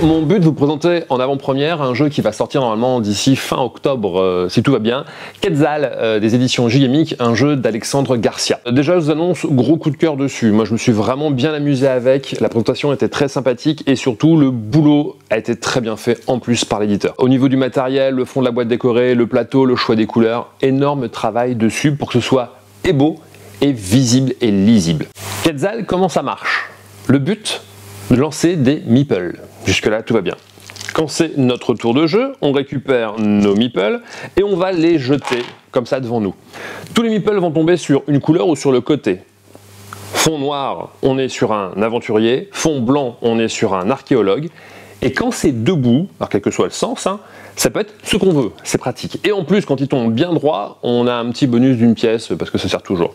mon but de vous présenter en avant-première un jeu qui va sortir normalement d'ici fin octobre, si tout va bien. Quetzal des éditions Gigamic, un jeu d'Alexandre Garcia. Déjà, je vous annonce, gros coup de cœur dessus. Moi, je me suis vraiment bien amusé avec. La présentation était très sympathique et surtout, le boulot a été très bien fait en plus par l'éditeur. Au niveau du matériel, le fond de la boîte décorée, le plateau, le choix des couleurs, énorme travail dessus pour que ce soit et beau, et visible et lisible. Quetzal, comment ça marche? Le but, de lancer des meeples. Jusque-là, tout va bien. Quand c'est notre tour de jeu, on récupère nos meeples et on va les jeter comme ça devant nous. Tous les meeples vont tomber sur une couleur ou sur le côté. Fond noir, on est sur un aventurier. Fond blanc, on est sur un archéologue. Et quand c'est debout, alors quel que soit le sens, ça peut être ce qu'on veut, c'est pratique. Et en plus, quand il tombe bien droit, on a un petit bonus d'une pièce parce que ça sert toujours.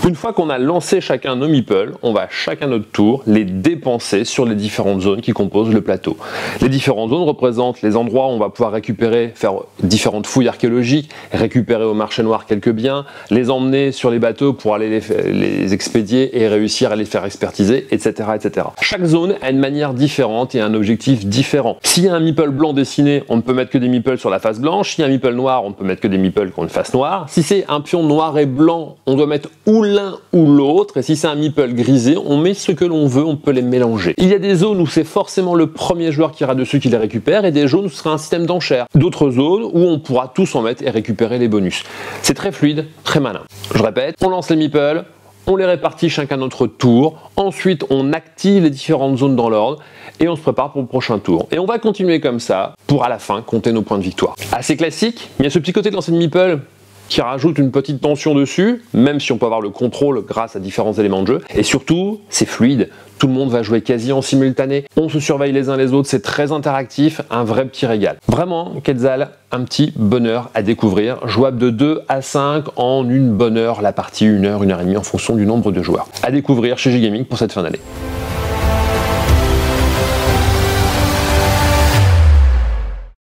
Une fois qu'on a lancé chacun nos meeples, on va chacun notre tour les dépenser sur les différentes zones qui composent le plateau. Les différentes zones représentent les endroits où on va pouvoir récupérer, faire différentes fouilles archéologiques, récupérer au marché noir quelques biens, les emmener sur les bateaux pour aller les expédier et réussir à les faire expertiser, etc., etc. Chaque zone a une manière différente et un objectif différent. S'il y a un meeple blanc dessiné, on ne peut mettre que des meeples sur la face blanche. S'il y a un meeple noir, on ne peut mettre que des meeples qui ont une face noire. Si c'est un pion noir et blanc, on doit mettre ou l'un ou l'autre. Et si c'est un meeple grisé, on met ce que l'on veut, on peut les mélanger. Il y a des zones où c'est forcément le premier joueur qui ira dessus qui les récupère et des zones où ce sera un système d'enchères. D'autres zones où on pourra tous en mettre et récupérer les bonus. C'est très fluide, très malin. Je répète, on lance les meeples, on les répartit chacun notre tour, ensuite on active les différentes zones dans l'ordre et on se prépare pour le prochain tour. Et on va continuer comme ça pour à la fin compter nos points de victoire. Assez classique, il y a ce petit côté de lancer de meeple qui rajoute une petite tension dessus, même si on peut avoir le contrôle grâce à différents éléments de jeu. Et surtout, c'est fluide, tout le monde va jouer quasi en simultané, on se surveille les uns les autres, c'est très interactif, un vrai petit régal. Vraiment, Quetzal, un petit bonheur à découvrir, jouable de 2 à 5 en une bonne heure, la partie 1 heure, 1 heure et demie en fonction du nombre de joueurs. À découvrir chez Gigamic pour cette fin d'année.